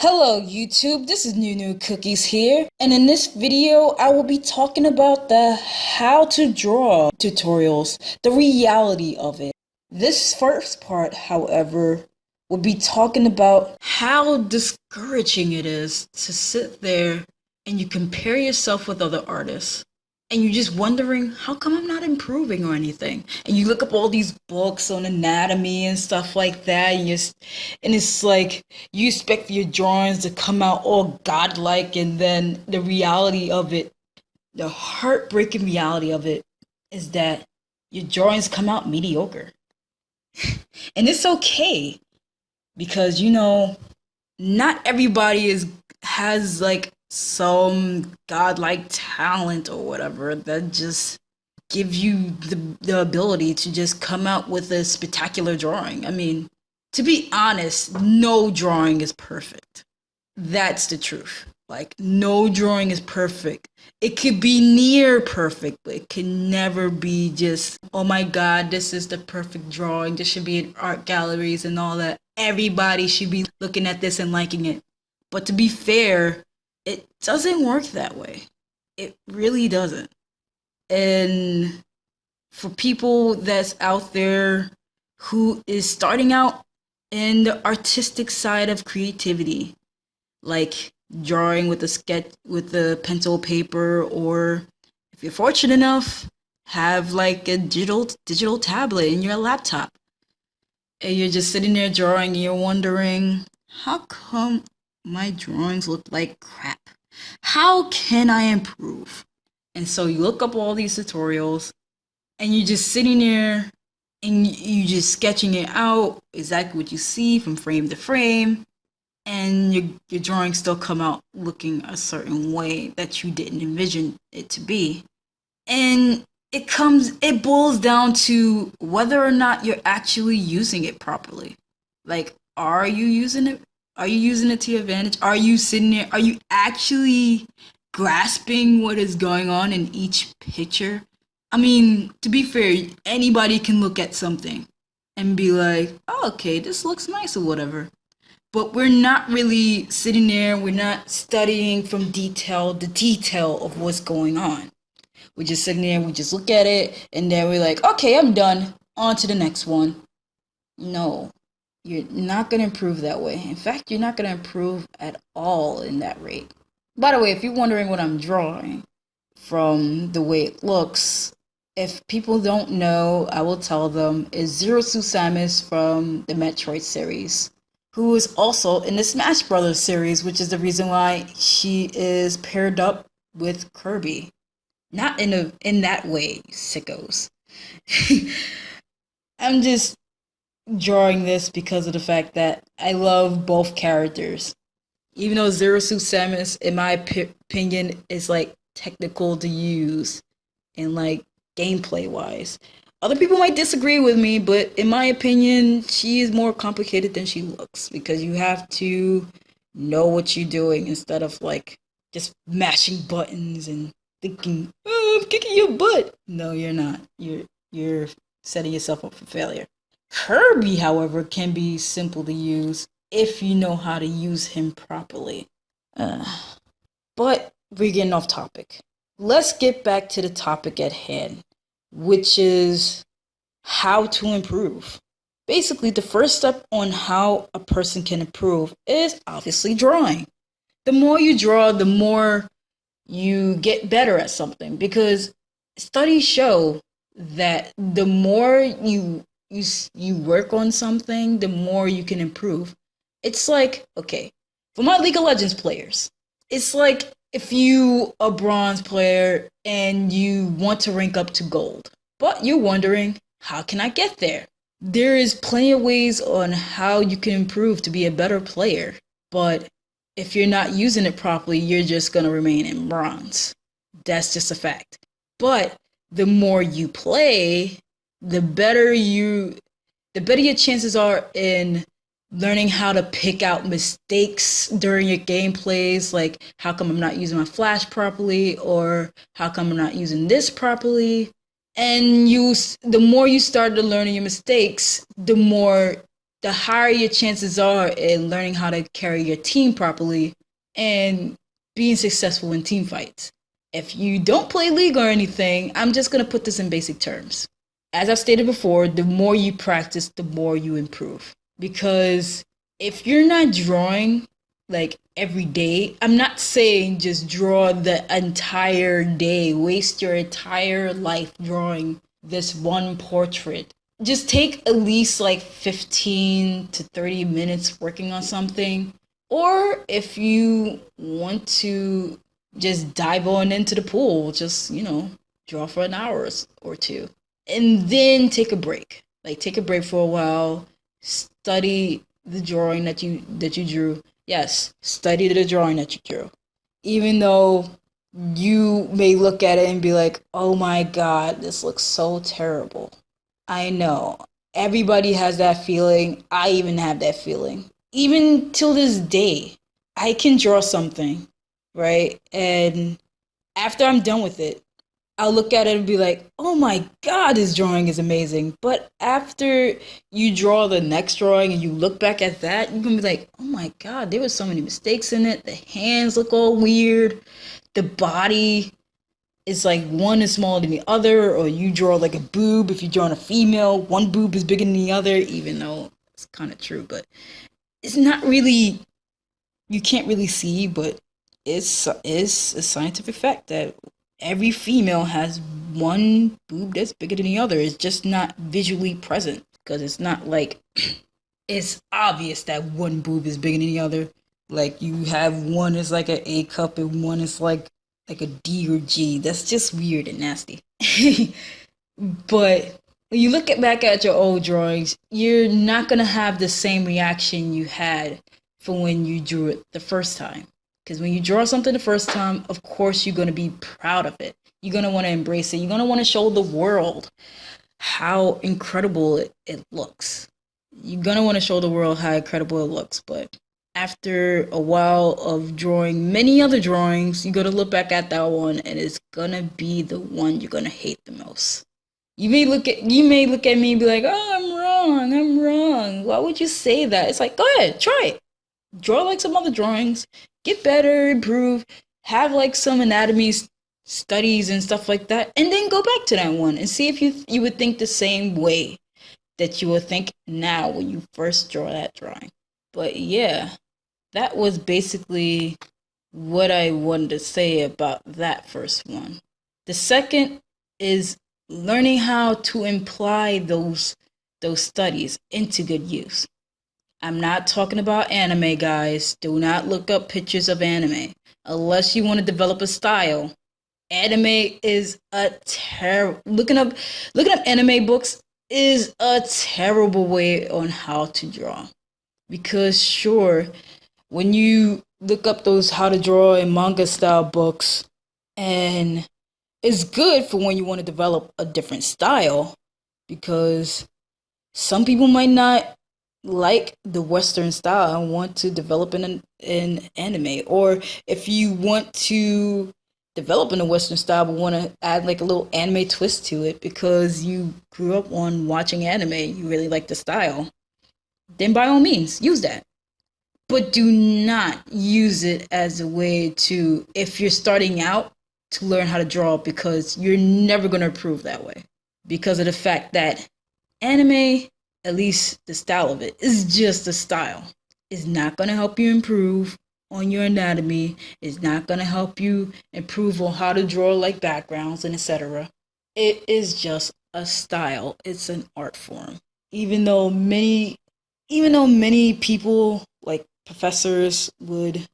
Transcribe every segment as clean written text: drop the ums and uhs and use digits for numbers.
Hello YouTube, this is Nunu Cookies here, and in this video I will be talking about the how to draw tutorials, the reality of it. This first part, however, will be talking about how discouraging it is to sit there and you compare yourself with other artists and you're just wondering, how come I'm not improving or anything? And you look up all these books on anatomy and stuff like that, and it's like you expect your drawings to come out all godlike, and then the reality of it, the heartbreaking reality of it, is that your drawings come out mediocre. And it's okay because not everybody is has like some godlike talent or whatever that just give you the ability to just come out with a spectacular drawing. I mean, to be honest, no drawing is perfect. That's the truth. Like, no drawing is perfect. It could be near perfect, but it can never be just, oh my god, this is the perfect drawing. This should be in art galleries and all that. Everybody should be looking at this and liking it. But to be fair, it doesn't work that way. It really doesn't. And for people that's out there who is starting out in the artistic side of creativity, like drawing with a sketch with a pencil paper, or if you're fortunate enough, have like a digital tablet in your laptop, and you're just sitting there drawing and you're wondering, how come my drawings look like crap? How can I improve? And so you look up all these tutorials and you're just sitting there and you just sketching it out exactly what you see from frame to frame, and your drawings still come out looking a certain way that you didn't envision it to be. And it boils down to whether or not you're actually using it properly. Like, are you using it? Are you using it to your advantage? Are you sitting there? Are you actually grasping what is going on in each picture? I mean, to be fair, anybody can look at something and be like, oh, okay, this looks nice or whatever. But we're not really sitting there, we're not studying from the detail of what's going on. We're just sitting there, we just look at it, and then we're like, okay, I'm done. On to the next one. No, you're not going to improve that way. In fact, you're not going to improve at all in that rate. By the way, if you're wondering what I'm drawing from the way it looks, if people don't know, I will tell them, is Zero Suit Samus from the Metroid series, who is also in the Smash Brothers series, which is the reason why she is paired up with Kirby. Not in that way, sickos. I'm just drawing this because of the fact that I love both characters. Even though Zero Suit Samus, in my opinion, is like technical to use and like gameplay wise. Other people might disagree with me, but in my opinion, she is more complicated than she looks, because you have to know what you're doing instead of like just mashing buttons and thinking, "Oh, I'm kicking your butt." No, you're not. You're setting yourself up for failure. Kirby, however, can be simple to use if you know how to use him properly. Uh, but we're getting off topic. Let's get back to the topic at hand, which is how to improve. Basically, the first step on how a person can improve is obviously drawing. The more you draw, the more you get better at something, because studies show that the more you work on something, the more you can improve. It's like, okay, for my League of Legends players, it's like if you a bronze player and you want to rank up to gold, but you're wondering, how can I get there? There is plenty of ways on how you can improve to be a better player, but if you're not using it properly, you're just going to remain in bronze. That's just a fact. But the more you play, the better your chances are in learning how to pick out mistakes during your gameplays, like how come I'm not using my flash properly, or how come I'm not using this properly. And the more you start to learn your mistakes, the more the higher your chances are in learning how to carry your team properly and being successful in team fights. If you don't play League or anything, I'm just going to put this in basic terms. As I've stated before, the more you practice, the more you improve. Because if you're not drawing like every day, I'm not saying just draw the entire day, waste your entire life drawing this one portrait. Just take at least like 15 to 30 minutes working on something. Or if you want to just dive on into the pool, just, draw for an hour or two. And then take a break. Like take a break for a while, study the drawing that you drew. Yes, study the drawing that you drew. Even though you may look at it and be like, "Oh my god, this looks so terrible." I know. Everybody has that feeling. I even have that feeling. Even till this day, I can draw something, right? And after I'm done with it, I'll look at it and be like, "Oh my god, this drawing is amazing." But after you draw the next drawing and you look back at that, you're gonna be like, "Oh my god, there were so many mistakes in it. The hands look all weird. The body is like one is smaller than the other, or you draw like a boob. If you're drawing a female, one boob is bigger than the other," even though it's kind of true, but it's not really, you can't really see, but it's a scientific fact that every female has one boob that's bigger than the other. It's just not visually present because it's not like it's obvious that one boob is bigger than the other. Like you have one is like an A cup and one is like a D or G. That's just weird and nasty. But when you look back at your old drawings, you're not gonna have the same reaction you had for when you drew it the first time. Because when you draw something the first time, of course you're gonna be proud of it. You're gonna want to embrace it. You're gonna want to show the world how incredible it looks. You're gonna want to show the world how incredible it looks. But after a while of drawing many other drawings, you're gonna look back at that one and it's gonna be the one you're gonna hate the most. You may look at me and be like, "Oh, I'm wrong. Why would you say that?" It's like, go ahead, try it. Draw like some other drawings, get better, improve, have like some anatomy studies and stuff like that, and then go back to that one and see if you would think the same way that you would think now when you first draw that drawing. But yeah, that was basically what I wanted to say about that first one. The second is learning how to apply those studies into good use. I'm not talking about anime, guys. Do not look up pictures of anime unless you want to develop a style. Anime is a terrible looking up anime books is a terrible way on how to draw. Because sure, when you look up those how to draw and manga style books, and it's good for when you want to develop a different style, because some people might not like the Western style and want to develop in anime, or if you want to develop in a Western style but want to add like a little anime twist to it because you grew up on watching anime, you really like the style, then by all means use that. But do not use it as a way to, if you're starting out, to learn how to draw, because you're never going to improve that way. Because of the fact that anime, at least the style of it, is just a style. It's not going to help you improve on your anatomy. It's not going to help you improve on how to draw like backgrounds and etc. It is just a style. It's an art form. Even though many people like professors would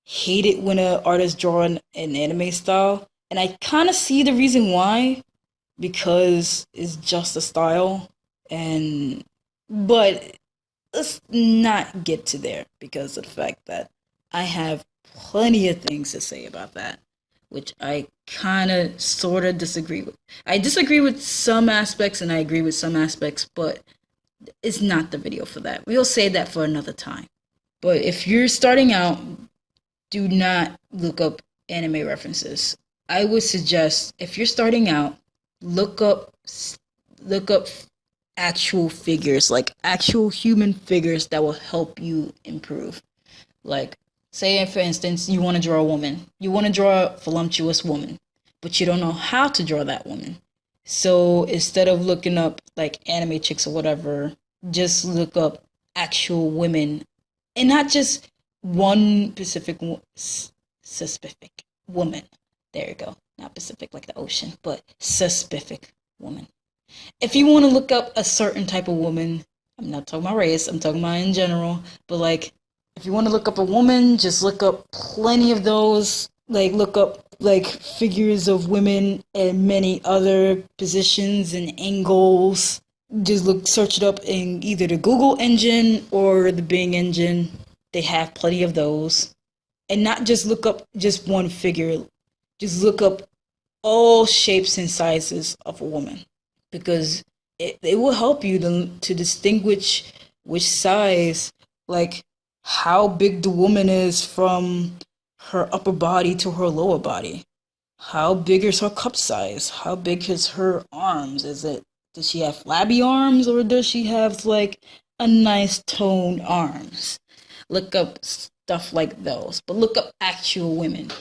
hate it when an artist draw an anime style, and I kind of see the reason why, because it's just a style. And but let's not get to there because of the fact that I have plenty of things to say about that, which I kind of sort of disagree with. I disagree with some aspects and I agree with some aspects, but it's not the video for that. We'll save that for another time. But if you're starting out, do not look up anime references. I would suggest, if you're starting out, look up actual figures, like actual human figures that will help you improve. Like, say, for instance, you want to draw a woman. You want to draw a voluptuous woman, but you don't know how to draw that woman. So instead of looking up like anime chicks or whatever, just look up actual women, and not just one specific woman. There you go. Not Pacific like the ocean, but specific woman. If you want to look up a certain type of woman, I'm not talking about race, I'm talking about in general, but like if you want to look up a woman, just look up plenty of those. Like look up like figures of women in many other positions and angles. Just search it up in either the Google engine or the Bing engine. They have plenty of those. And not just look up just one figure. Just look up all shapes and sizes of a woman, because it will help you to distinguish which size, like how big the woman is from her upper body to her lower body. How big is her cup size? How big is her arms? Does she have flabby arms, or does she have like a nice toned arms? Look up stuff like those, but look up actual women.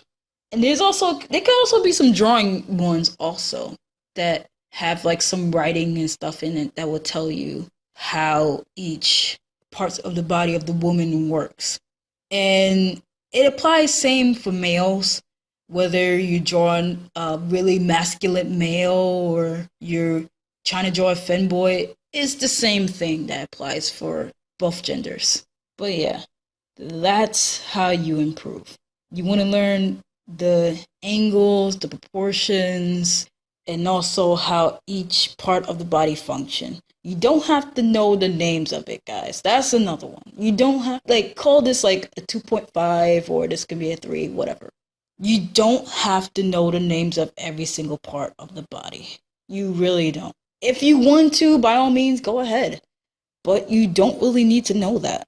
And there can also be some drawing ones also that have like some writing and stuff in it that will tell you how each parts of the body of the woman works. And it applies same for males, whether you're drawing a really masculine male or you're trying to draw a femboy. It's the same thing that applies for both genders. But yeah, that's how you improve. You want to learn the angles, the proportions, and also how each part of the body function. You don't have to know the names of it, guys. That's another one. You don't have, like, call this like a 2.5 or this could be a 3, whatever. You don't have to know the names of every single part of the body. You really don't. If you want to, by all means, go ahead. But you don't really need to know that.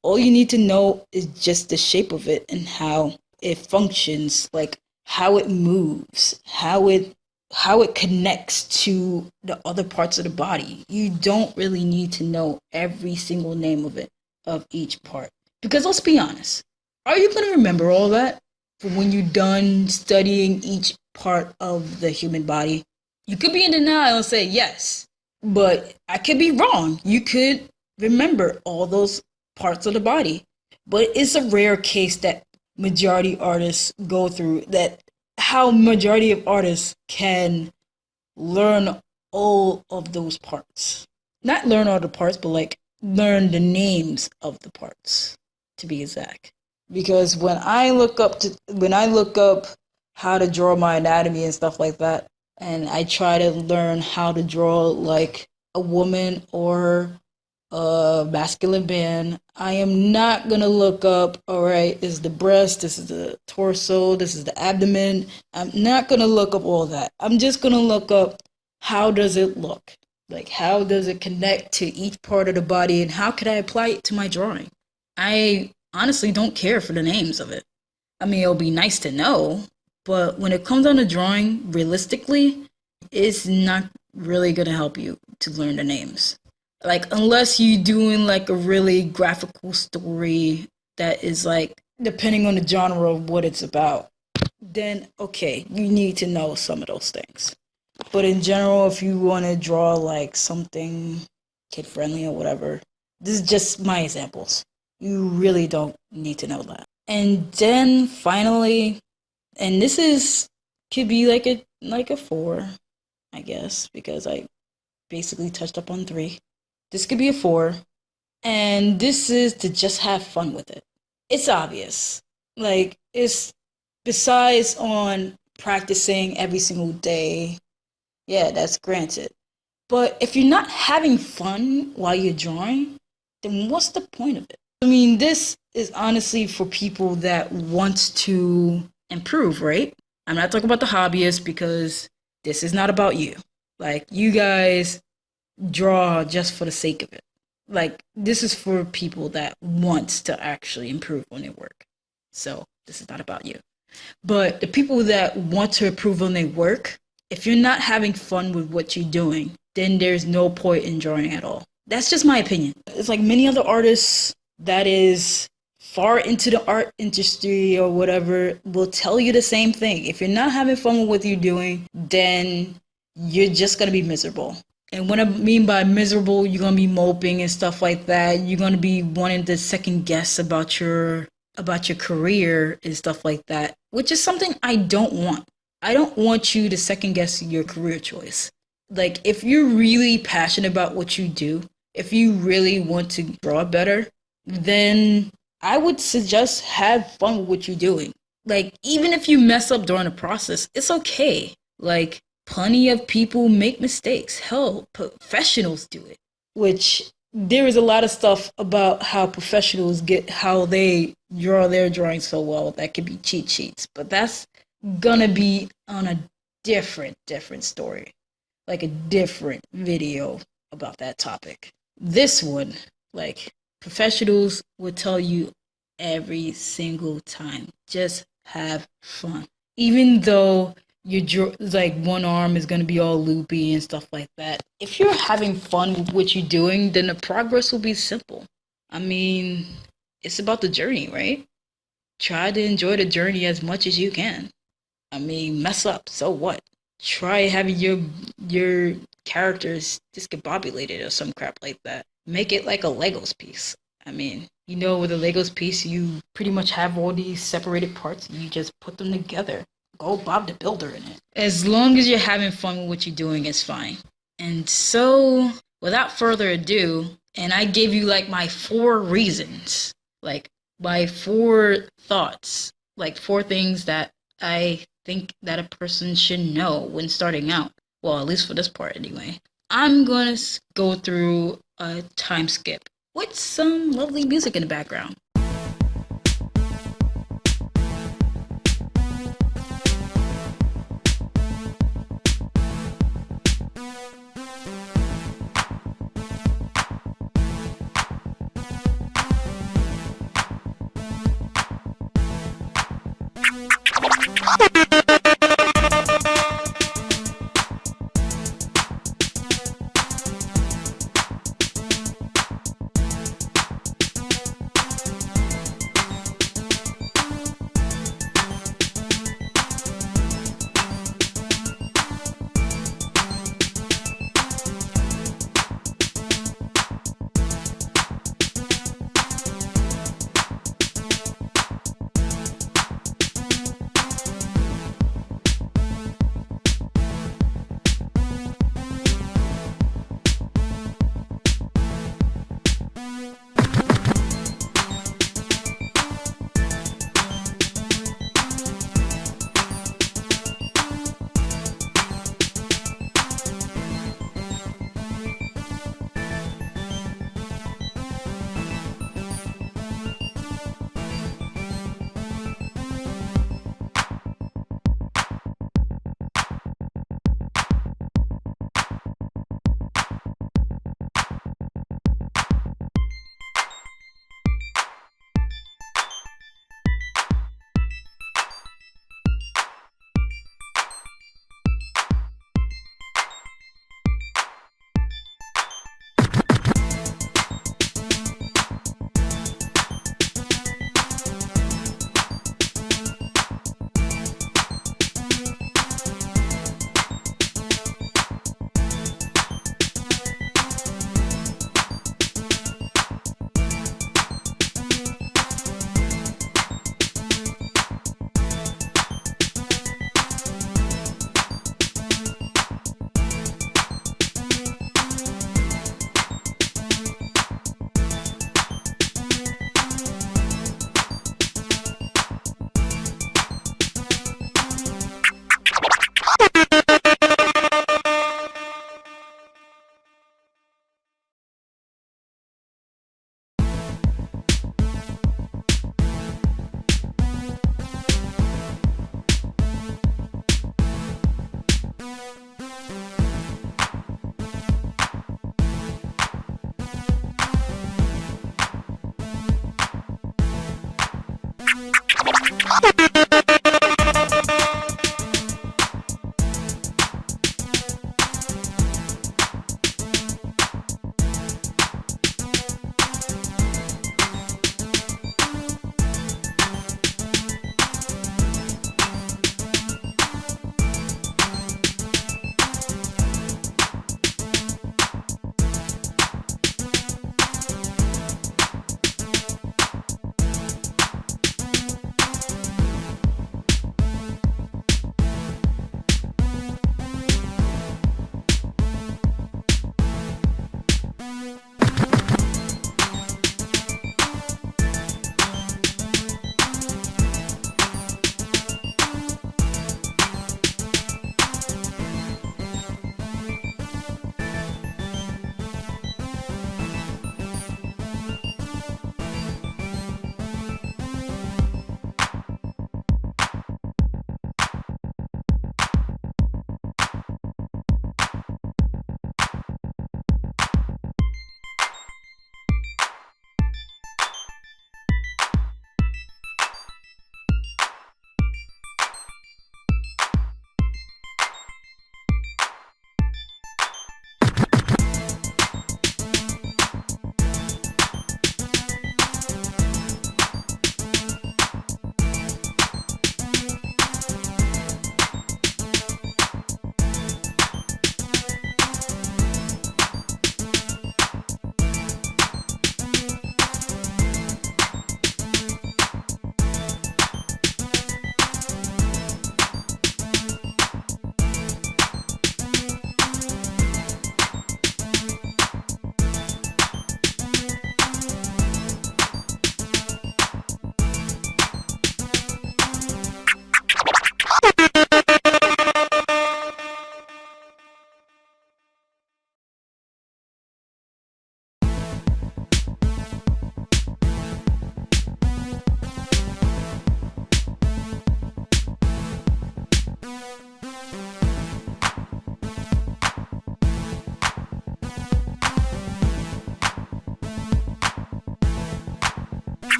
All you need to know is just the shape of it and how it functions, like how it moves, how it connects to the other parts of the body. You don't really need to know every single name of each part. Because let's be honest, are you going to remember all that for when you're done studying each part of the human body? You could be in denial and say yes, but I could be wrong. You could remember all those parts of the body. But it's a rare case that majority artists go through, that how majority of artists can learn all of those parts. Not learn all the parts, but like learn the names of the parts, to be exact. Because when I look up how to draw my anatomy and stuff like that, and I try to learn how to draw like a woman or a masculine man, I am not gonna look up, all right, this is the breast, this is the torso, this is the abdomen. I'm not gonna look up all that. I'm just gonna look up how does it look? Like how does it connect to each part of the body and how can I apply it to my drawing? I honestly don't care for the names of it. I mean, it'll be nice to know, but when it comes down to drawing, realistically, it's not really gonna help you to learn the names. Like, unless you're doing like a really graphical story that is like, depending on the genre of what it's about, then okay, you need to know some of those things. But in general, if you want to draw like something kid friendly or whatever, this is just my examples. You really don't need to know that. And then finally, and could be like a 4, I guess, because I basically touched up on 3. This could be a 4, and this is to just have fun with it. It's obvious. Like, it's besides on practicing every single day, yeah, that's granted. But if you're not having fun while you're drawing, then what's the point of it? I mean, this is honestly for people that want to improve, right? I'm not talking about the hobbyists because this is not about you. Like, you guys draw just for the sake of it. Like, this is for people that want to actually improve on their work. So this is not about you. But the people that want to improve on their work, if you're not having fun with what you're doing, then there's no point in drawing at all. That's just my opinion. It's like many other artists that is far into the art industry or whatever will tell you the same thing. If you're not having fun with what you're doing, then you're just gonna be miserable. And what I mean by miserable, you're gonna be moping and stuff like that. You're gonna be wanting to second guess about your career and stuff like that, which is something I don't want. I don't want you to second guess your career choice. Like, if you're really passionate about what you do, if you really want to draw better, then I would suggest have fun with what you're doing. Like, even if you mess up during the process, it's okay. Like, plenty of people make mistakes. Hell, professionals do it. Which, there is a lot of stuff about how professionals how they draw their drawings so well that could be cheat sheets. But that's gonna be on a different story. Like a different video about that topic. This one, like, professionals would tell you every single time, just have fun. Even though like one arm is going to be all loopy and stuff like that, if you're having fun with what you're doing, then the progress will be simple. I mean, it's about the journey, right? Try to enjoy the journey as much as you can. I mean, mess up, so what? Try having your characters discombobulated or some crap like that. Make it like a Legos piece. I mean, with a Legos piece, you pretty much have all these separated parts. You just put them together. Go Bob the Builder in it. As long as you're having fun with what you're doing, it's fine. And so, without further ado, and I gave you like my 4 reasons, like my 4 thoughts, like 4 things that I think that a person should know when starting out. Well, at least for this part anyway. I'm gonna go through a time skip with some lovely music in the background.